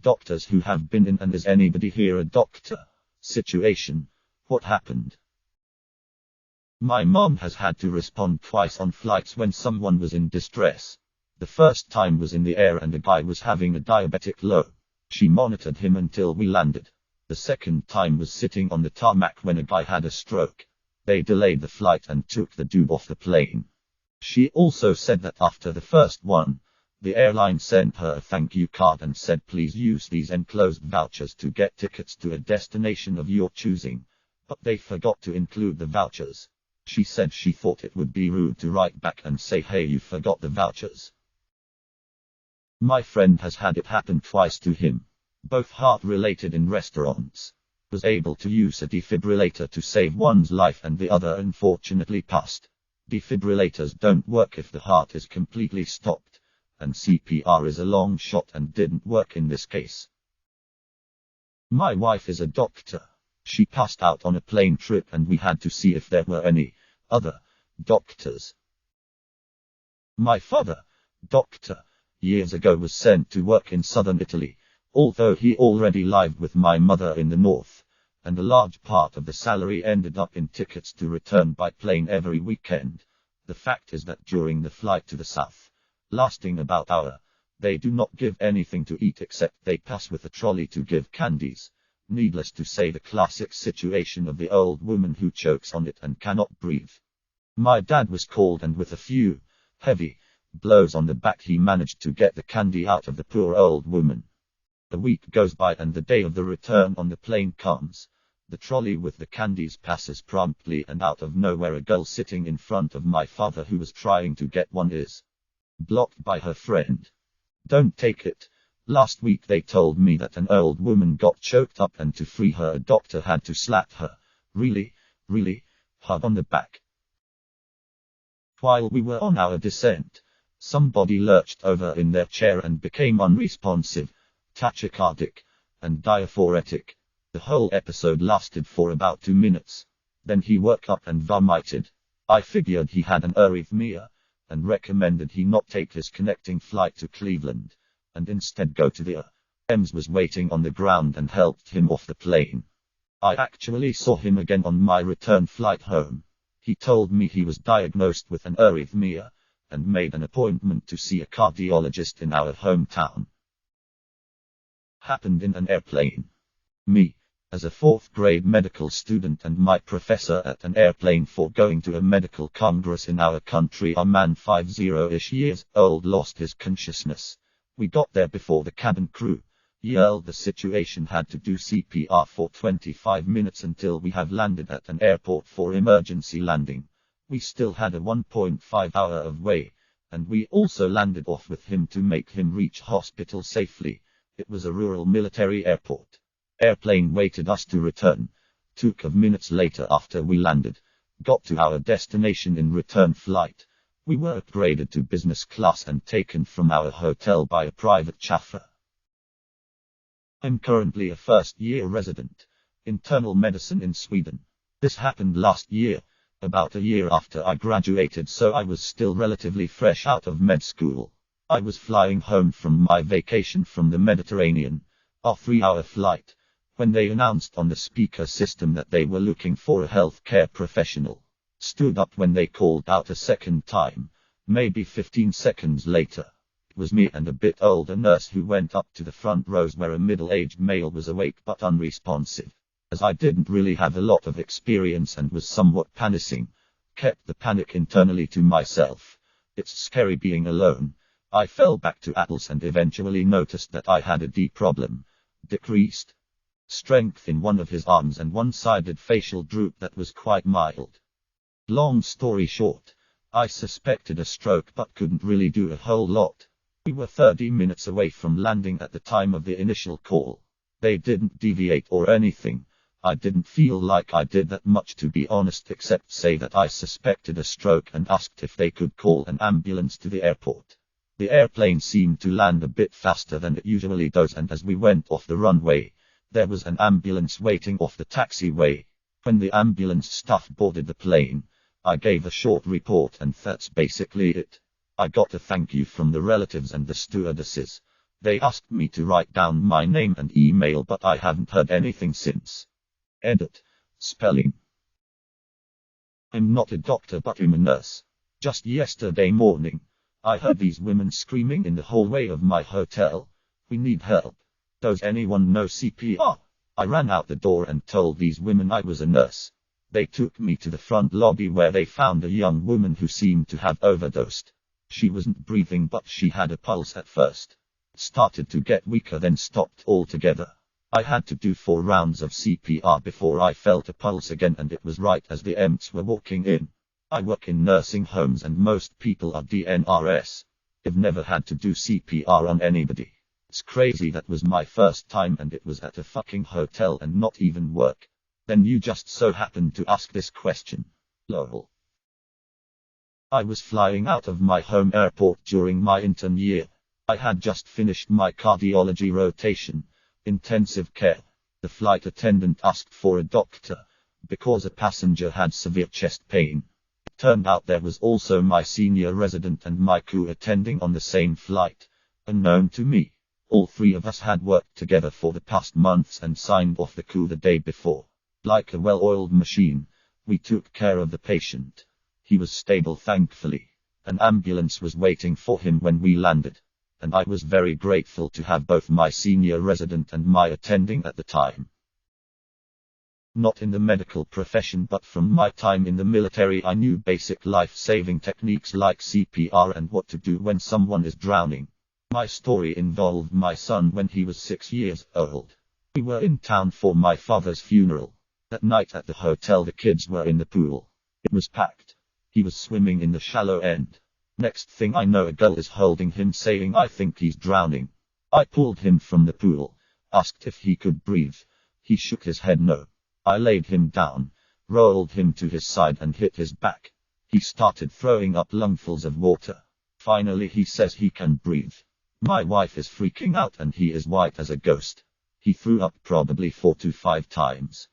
Doctors who have been in and is anybody here a doctor? Situation. What happened? My mom has had to respond twice on flights when someone was in distress. The first time was in the air and a guy was having a diabetic low. She monitored him until we landed. The second time was sitting on the tarmac when a guy had a stroke. They delayed the flight and took the dude off the plane. She also said that after the first one, the airline sent her a thank you card and said please use these enclosed vouchers to get tickets to a destination of your choosing. But they forgot to include the vouchers. She said she thought it would be rude to write back and say hey you forgot the vouchers. My friend has had it happen twice to him. Both heart-related in restaurants. Was able to use a defibrillator to save one's life and the other unfortunately passed. Defibrillators don't work if the heart is completely stopped. And CPR is a long shot and didn't work in this case. My wife is a doctor. She passed out on a plane trip and we had to see if there were any other doctors. My father, doctor, years ago was sent to work in southern Italy, although he already lived with my mother in the north, and a large part of the salary ended up in tickets to return by plane every weekend. The fact is that during the flight to the south, lasting about an hour, they do not give anything to eat except they pass with a trolley to give candies. Needless to say the classic situation of the old woman who chokes on it and cannot breathe. My dad was called and with a few heavy blows on the back he managed to get the candy out of the poor old woman. A week goes by and the day of the return on the plane comes. The trolley with the candies passes promptly and out of nowhere a girl sitting in front of my father who was trying to get one is blocked by her friend. Don't take it. Last week they told me that an old woman got choked up and to free her a doctor had to slap her really hard on the back. While we were on our descent, somebody lurched over in their chair and became unresponsive, tachycardic, and diaphoretic. The whole episode lasted for about 2 minutes. Then he woke up and vomited. I figured he had an arrhythmia, and recommended he not take his connecting flight to Cleveland, and instead go to the EMS was waiting on the ground and helped him off the plane. I actually saw him again on my return flight home. He told me he was diagnosed with an arrhythmia, and made an appointment to see a cardiologist in our hometown. Happened in an airplane. Me, as a 4th grade medical student and my professor at an airplane for going to a medical congress in our country, a man 50-ish years old lost his consciousness. We got there before the cabin crew yelled the situation had to do CPR for 25 minutes until we have landed at an airport for emergency landing. We still had a 1.5 hour of way, and we also landed off with him to make him reach hospital safely. It was a rural military airport. Airplane waited us to return. Took of minutes later after we landed. Got to our destination in return flight. We were upgraded to business class and taken from our hotel by a private chauffeur. I'm currently a first-year resident, internal medicine in Sweden. This happened last year, about a year after I graduated, so I was still relatively fresh out of med school. I was flying home from my vacation from the Mediterranean, a 3-hour flight, when they announced on the speaker system that they were looking for a healthcare professional. Stood up when they called out a second time, maybe 15 seconds later. It was me and a bit older nurse who went up to the front rows where a middle-aged male was awake but unresponsive. As I didn't really have a lot of experience and was somewhat panicking, kept the panic internally to myself. It's scary being alone. I fell back to Atlas and eventually noticed that I had a D problem. Decreased strength in one of his arms and one-sided facial droop that was quite mild. Long story short, I suspected a stroke but couldn't really do a whole lot. We were 30 minutes away from landing at the time of the initial call. They didn't deviate or anything. I didn't feel like I did that much, to be honest, except say that I suspected a stroke and asked if they could call an ambulance to the airport. The airplane seemed to land a bit faster than it usually does, and as we went off the runway, there was an ambulance waiting off the taxiway. When the ambulance staff boarded the plane, I gave a short report and that's basically it. I got a thank you from the relatives and the stewardesses. They asked me to write down my name and email, but I haven't heard anything since. Edit. Spelling. I'm not a doctor, but I'm a nurse. Just yesterday morning, I heard these women screaming in the hallway of my hotel. We need help. Does anyone know CPR? I ran out the door and told these women I was a nurse. They took me to the front lobby where they found a young woman who seemed to have overdosed. She wasn't breathing, but she had a pulse at first. It started to get weaker, then stopped altogether. I had to do 4 rounds of CPR before I felt a pulse again, and it was right as the EMTs were walking in. I work in nursing homes and most people are DNRs. I've never had to do CPR on anybody. It's crazy. That was my first time, and it was at a fucking hotel and not even work. Then you just so happened to ask this question. Lol. I was flying out of my home airport during my intern year. I had just finished my cardiology rotation. Intensive care. The flight attendant asked for a doctor because a passenger had severe chest pain. It turned out there was also my senior resident and my crew attending on the same flight. Unknown to me. All 3 of us had worked together for the past months and signed off the crew the day before. Like a well-oiled machine, we took care of the patient. He was stable, thankfully. An ambulance was waiting for him when we landed. And I was very grateful to have both my senior resident and my attending at the time. Not in the medical profession, but from my time in the military, I knew basic life-saving techniques like CPR and what to do when someone is drowning. My story involved my son when he was 6 years old. We were in town for my father's funeral. That night at the hotel, the kids were in the pool. It was packed. He was swimming in the shallow end. Next thing I know, a girl is holding him saying, "I think he's drowning." I pulled him from the pool, asked if he could breathe. He shook his head no. I laid him down, rolled him to his side and hit his back. He started throwing up lungfuls of water. Finally he says he can breathe. My wife is freaking out and he is white as a ghost. He threw up probably 4 to 5 times.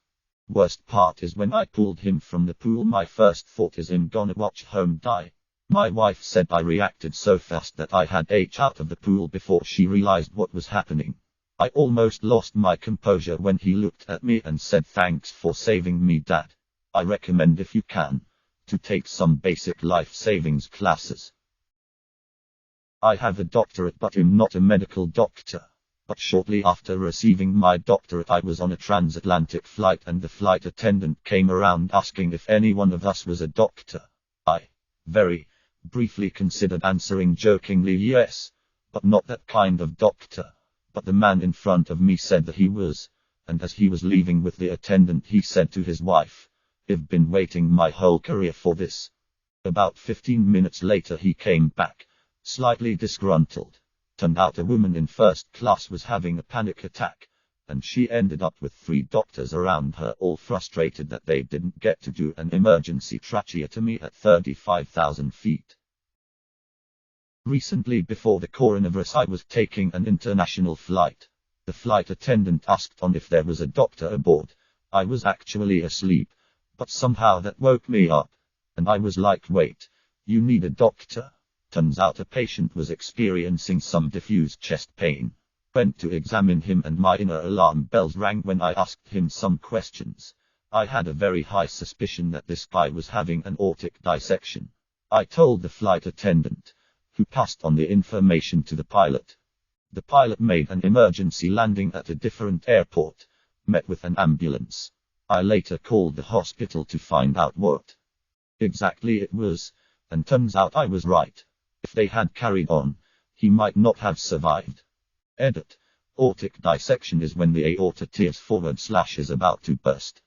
Worst part is when I pulled him from the pool, my first thought is I'm gonna watch home die. My wife said I reacted so fast that I had H out of the pool before she realized what was happening. I almost lost my composure when he looked at me and said, "Thanks for saving me, Dad. I recommend, if you can, to take some basic life savings classes." I have a doctorate, but I'm not a medical doctor. But shortly after receiving my doctorate, I was on a transatlantic flight and the flight attendant came around asking if any one of us was a doctor. I very briefly considered answering jokingly yes, but not that kind of doctor. But the man in front of me said that he was, and as he was leaving with the attendant, he said to his wife, "I've been waiting my whole career for this." About 15 minutes later he came back, slightly disgruntled. Turned out a woman in first class was having a panic attack, and she ended up with 3 doctors around her, all frustrated that they didn't get to do an emergency tracheotomy at 35,000 feet. Recently, before the coronavirus, I was taking an international flight. The flight attendant asked on if there was a doctor aboard. I was actually asleep, but somehow that woke me up. And I was like, "Wait, you need a doctor?" Turns out a patient was experiencing some diffuse chest pain. Went to examine him and my inner alarm bells rang when I asked him some questions. I had a very high suspicion that this guy was having an aortic dissection. I told the flight attendant, who passed on the information to the pilot. The pilot made an emergency landing at a different airport, met with an ambulance. I later called the hospital to find out what exactly it was, and turns out I was right. If they had carried on, he might not have survived. Edit. Aortic dissection is when the aorta tears forward / is about to burst.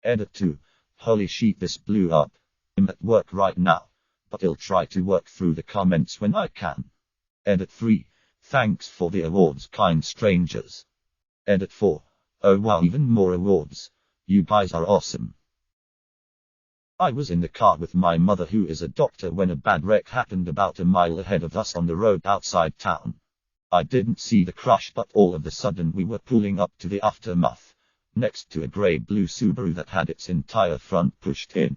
Edit 2. Holy shit, this blew up. I'm at work right now, but I'll try to work through the comments when I can. Edit 3. Thanks for the awards, kind strangers. Edit 4. Oh wow, even more awards. You guys are awesome. I was in the car with my mother, who is a doctor, when a bad wreck happened about a mile ahead of us on the road outside town. I didn't see the crash, but all of a sudden we were pulling up to the aftermath, next to a grey-blue Subaru that had its entire front pushed in.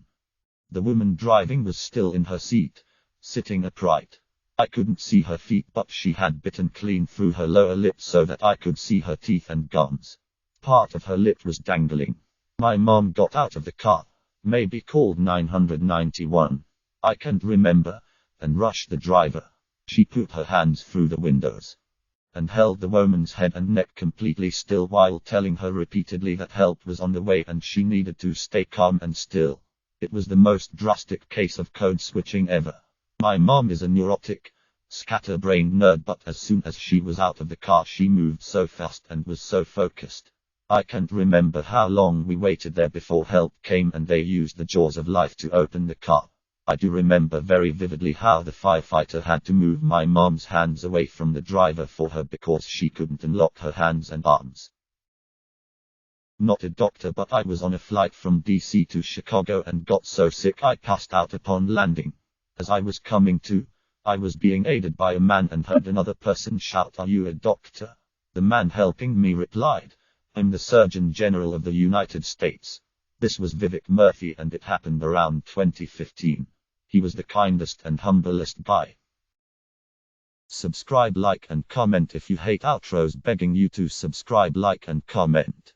The woman driving was still in her seat, sitting upright. I couldn't see her feet, but she had bitten clean through her lower lip so that I could see her teeth and gums. Part of her lip was dangling. My mom got out of the car, maybe called 991. I can't remember, and rushed the driver. She put her hands through the windows and held the woman's head and neck completely still while telling her repeatedly that help was on the way and she needed to stay calm and still. It was the most drastic case of code switching ever. My mom is a neurotic, scatterbrained nerd, but as soon as she was out of the car she moved so fast and was so focused. I can't remember how long we waited there before help came and they used the jaws of life to open the car. I do remember very vividly how the firefighter had to move my mom's hands away from the driver for her because she couldn't unlock her hands and arms. Not a doctor, but I was on a flight from DC to Chicago and got so sick I passed out upon landing. As I was coming to, I was being aided by a man and heard another person shout, "Are you a doctor?" The man helping me replied, "I'm the Surgeon General of the United States." This was Vivek Murthy and it happened around 2015. He was the kindest and humblest guy. Subscribe, like and comment if you hate outros, begging you to subscribe, like and comment.